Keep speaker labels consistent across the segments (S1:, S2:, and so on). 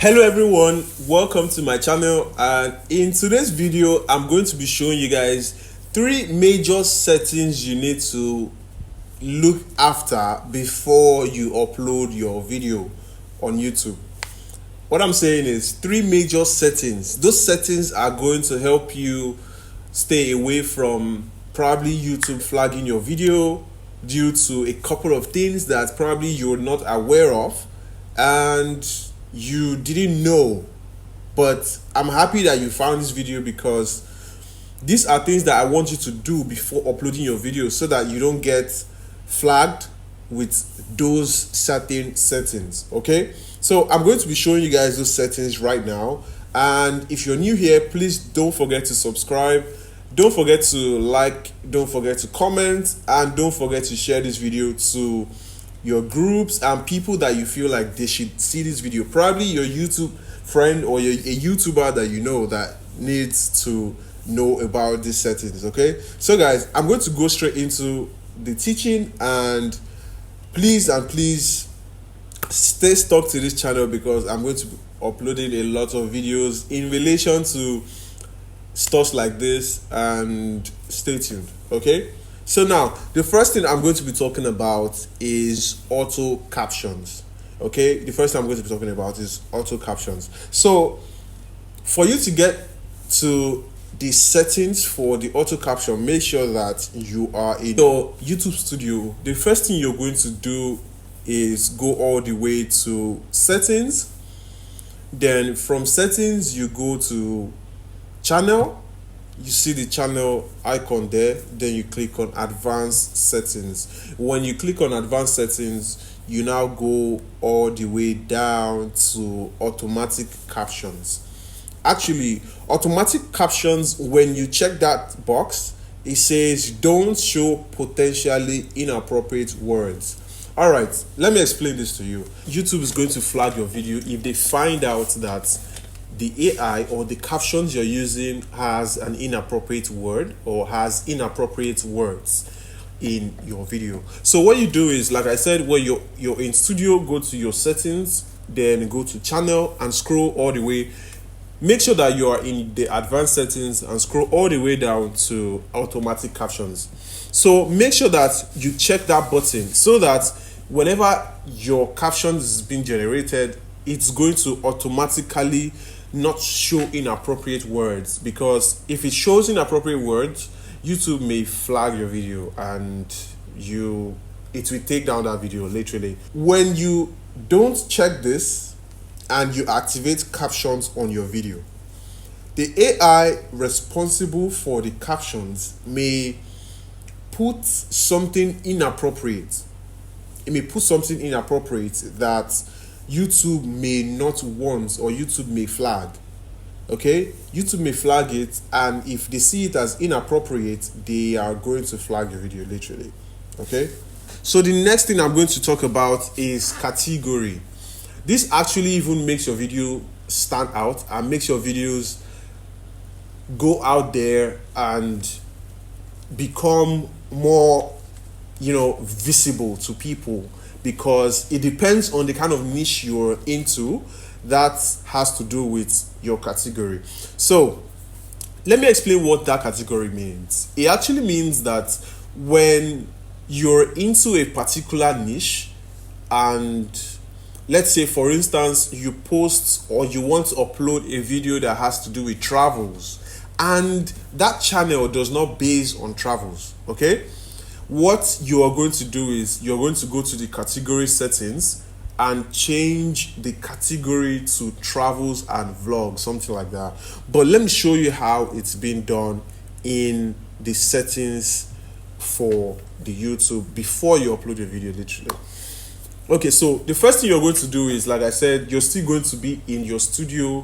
S1: Hello everyone, welcome to my channel, and in today's video I'm going to be showing you guys three major settings you need to look after before you upload your video on YouTube. What I'm saying is three major settings. Those settings are going to help you stay away from probably YouTube flagging your video due to a couple of things that probably you're not aware of and you didn't know. But I'm happy that you found this video because these are things that I want you to do before uploading your video so that you don't get flagged with those certain settings. Okay, so I'm going to be showing you guys those settings right now, and if you're new here, please don't forget to subscribe, don't forget to like, don't forget to comment, and don't forget to share this video to your groups and people that you feel like they should see this video. Probably your YouTube friend or a YouTuber that you know that needs to know about these settings. Okay, so guys, I'm going to go straight into the teaching, and please stay stuck to this channel because I'm going to be uploading a lot of videos in relation to stuff like this, and stay tuned. Okay, so now the first thing I'm going to be talking about is auto captions. Okay, the first thing I'm going to be talking about is auto captions. So for you to get to the settings for the auto caption, make sure that you are in your YouTube studio. The first thing you're going to do is go all the way to settings. Then from settings you go to channel. You see the channel icon there, then you click on advanced settings. When you click on advanced settings, you now go all the way down to automatic captions. Actually, automatic captions, when you check that box, it says don't show potentially inappropriate words. All right, let me explain this to you. YouTube is going to flag your video if they find out that the AI or the captions you're using has an inappropriate word or has inappropriate words in your video. So what you do is, like I said, when you're in studio, go to your settings, then go to channel and scroll all the way. Make sure that you are in the advanced settings and scroll all the way down to automatic captions. So make sure that you check that button so that whenever your captions is being generated, it's going to automatically not show inappropriate words, because if it shows inappropriate words, YouTube may flag your video and it will take down that video literally. When you don't check this and you activate captions on your video, the AI responsible for the captions may put something inappropriate. It may put something inappropriate that YouTube may not want or YouTube may flag. Okay, YouTube may flag it, and if they see it as inappropriate, they are going to flag your video literally. Okay, so the next thing I'm going to talk about is category. This actually even makes your video stand out and makes your videos go out there and become more, visible to people, because it depends on the kind of niche you're into that has to do with your category. So let me explain what that category means. It actually means that when you're into a particular niche, and let's say for instance you post or you want to upload a video that has to do with travels, and that channel does not base on travels, okay, what you are going to do is you're going to go to the category settings and change the category to travels and vlogs, something like that. But let me show you how it's been done in the settings for the YouTube before you upload your video literally. Okay, so the first thing you're going to do is, like I said, you're still going to be in your studio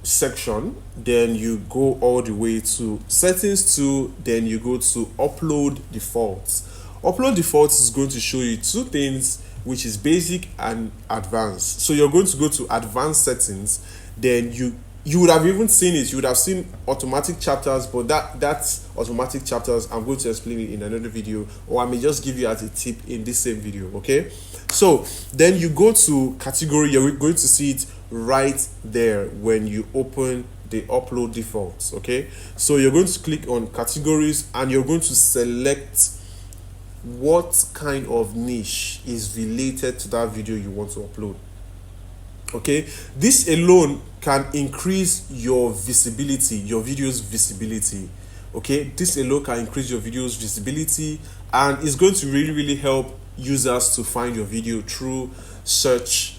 S1: section, then you go all the way to settings 2, then you go to upload defaults. Upload defaults is going to show you two things, which is basic and advanced. So you're going to go to advanced settings, then you would have even seen it, you would have seen automatic chapters, but that's automatic chapters. I'm going to explain it in another video, or I may just give you as a tip in this same video. Okay, so then you go to category, you're going to see it right there when you open the upload defaults. Okay, so you're going to click on categories and you're going to select what kind of niche is related to that video you want to upload. Okay, this alone can increase your visibility, your video's visibility. Okay, this alone can increase your video's visibility, and it's going to really help users to find your video through search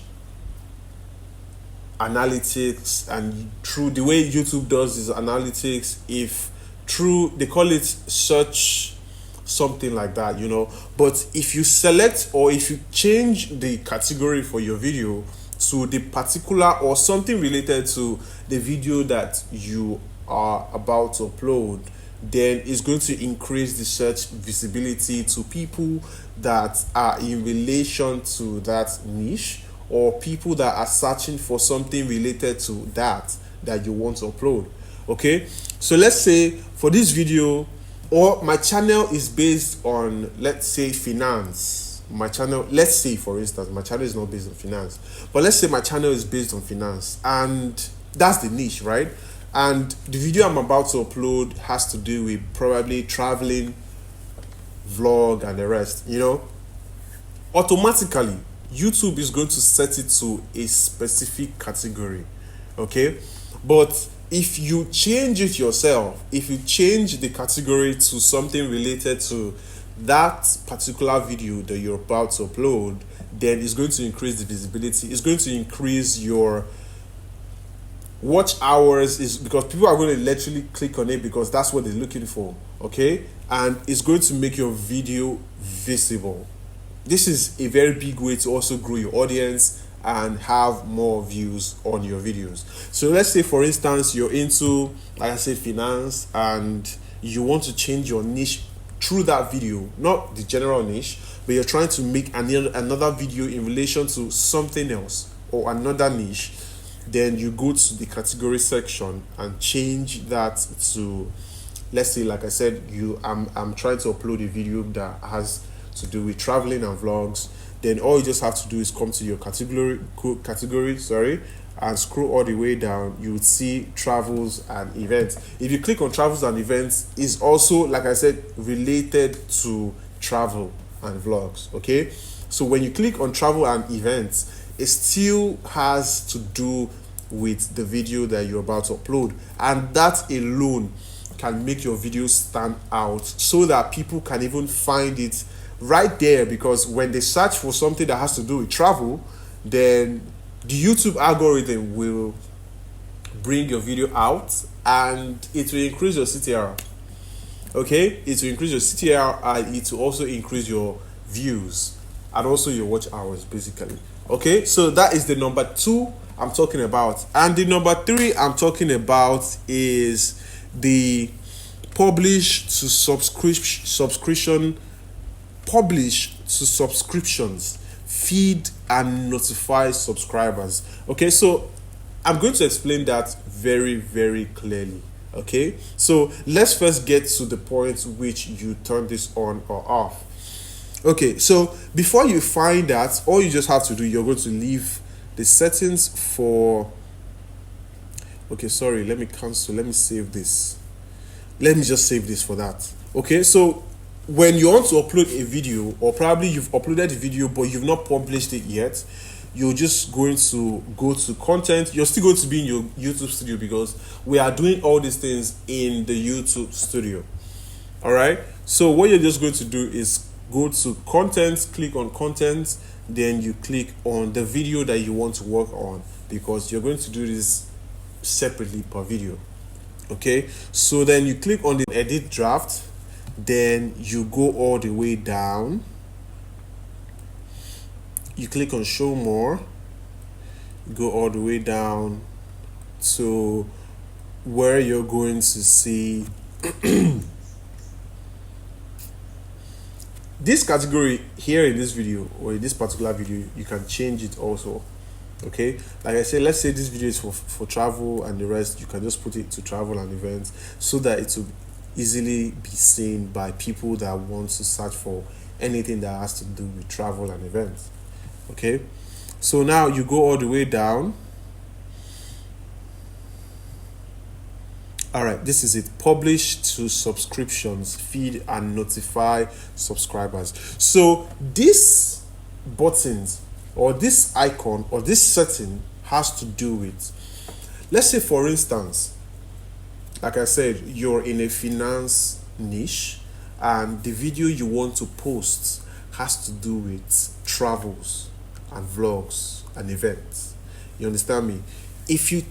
S1: analytics and through the way YouTube does is analytics. If through, they call it search something like that, you know. But if you select or if you change the category for your video to the particular or something related to the video that you are about to upload, then it's going to increase the search visibility to people that are in relation to that niche, or people that are searching for something related to that you want to upload. Okay, so let's say for this video, or my channel is based on, let's say, finance. My channel, let's say for instance, my channel is not based on finance, but let's say my channel is based on finance, and that's the niche, right? And the video I'm about to upload has to do with probably traveling, vlog, and the rest, you know. Automatically YouTube is going to set it to a specific category. Okay, but if you change it yourself, if you change the category to something related to that particular video that you're about to upload, then it's going to increase the visibility. It's going to increase your watch hours, is because people are going to literally click on it because that's what they're looking for. Okay, and it's going to make your video visible. This is a very big way to also grow your audience and have more views on your videos. So let's say for instance you're into, like I said, finance, and you want to change your niche through that video, not the general niche, but you're trying to make another video in relation to something else or another niche. Then you go to the category section and change that to, let's say, like I said, I'm trying to upload a video that has to do with traveling and vlogs. Then all you just have to do is come to your category, and scroll all the way down. You would see travels and events. If you click on travels and events, is also, like I said, related to travel and vlogs. Okay, so when you click on travel and events, it still has to do with the video that you're about to upload, and that alone can make your video stand out so that people can even find it right there. Because when they search for something that has to do with travel, then the YouTube algorithm will bring your video out and it will increase your CTR. Okay, it will increase your CTR and it will also increase your views and also your watch hours, basically. Okay, so that is the number 2 I'm talking about. And the number 3 I'm talking about is the publish to subscriptions, feed and notify subscribers. Okay, so I'm going to explain that very clearly. Okay, so let's first get to the point which you turn this on or off. Okay, so before you find that, all you just have to do, you're going to leave the settings for, okay, sorry, let me cancel, let me save this, let me just save this for that. Okay, so when you want to upload a video, or probably you've uploaded a video but you've not published it yet, you're just going to go to content. You're still going to be in your YouTube studio because we are doing all these things in the YouTube studio. All right, so what you're just going to do is go to content, click on content, then you click on the video that you want to work on, because you're going to do this separately per video. Okay, so then you click on the edit draft, then you go all the way down, you click on show more, go all the way down to where you're going to see this category here in this video, or in this particular video. You can change it also. Okay, like I said, let's say this video is for travel and the rest, you can just put it to travel and events so that it will easily be seen by people that want to search for anything that has to do with travel and events. Okay, so now you go all the way down All right, this is it. Publish to subscriptions, feed and notify subscribers. So this buttons or this icon or this setting has to do with, let's say for instance, like I said, you're in a finance niche and the video you want to post has to do with travels and vlogs and events. You understand me? If you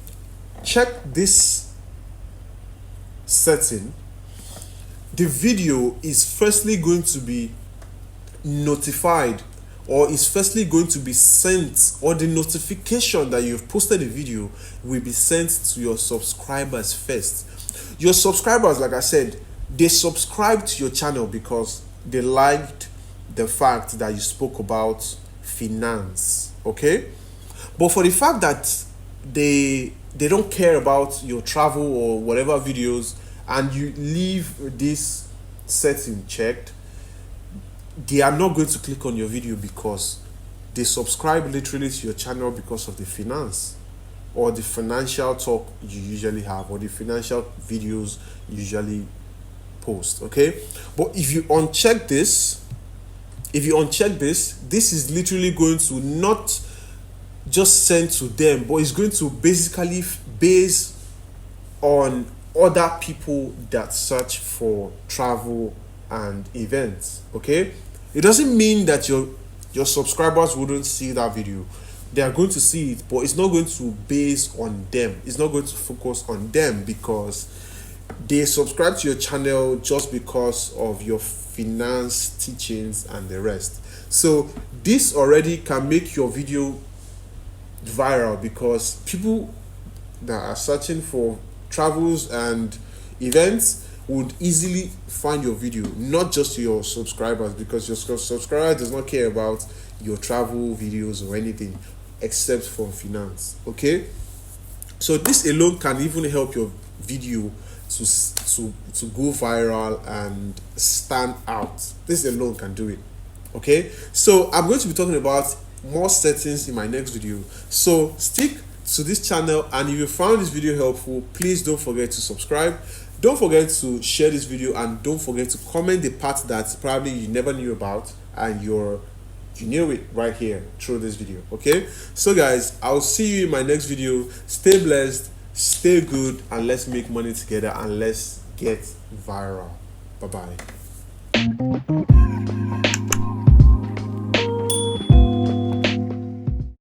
S1: check this setting, the video is firstly going to be notified, or is firstly going to be sent, or the notification that you've posted a video will be sent to your subscribers first. Your subscribers, like I said, they subscribe to your channel because they liked the fact that you spoke about finance, okay? But for the fact that they don't care about your travel or whatever videos, and you leave this setting checked, they are not going to click on your video because they subscribe literally to your channel because of the finance or the financial talk you usually have or the financial videos you usually post, okay? But if you uncheck this, this is literally going to not just send to them, but it's going to basically base on other people that search for travel and events, okay? It doesn't mean that your subscribers wouldn't see that video. They are going to see it, but it's not going to base on them. It's not going to focus on them because they subscribe to your channel just because of your finance teachings and the rest. So this already can make your video viral because people that are searching for travels and events would easily find your video, not just your subscribers, because your subscriber does not care about your travel videos or anything except for finance, okay? So this alone can even help your video to go viral and stand out. This alone can do it, okay? So I'm going to be talking about more settings in my next video, so stick to this channel, and if you found this video helpful, please don't forget to subscribe, don't forget to share this video, and don't forget to comment the part that probably you never knew about and you knew it right here through this video, okay? So guys, I'll see you in my next video. Stay blessed, stay good, and let's make money together and let's get viral. Bye bye.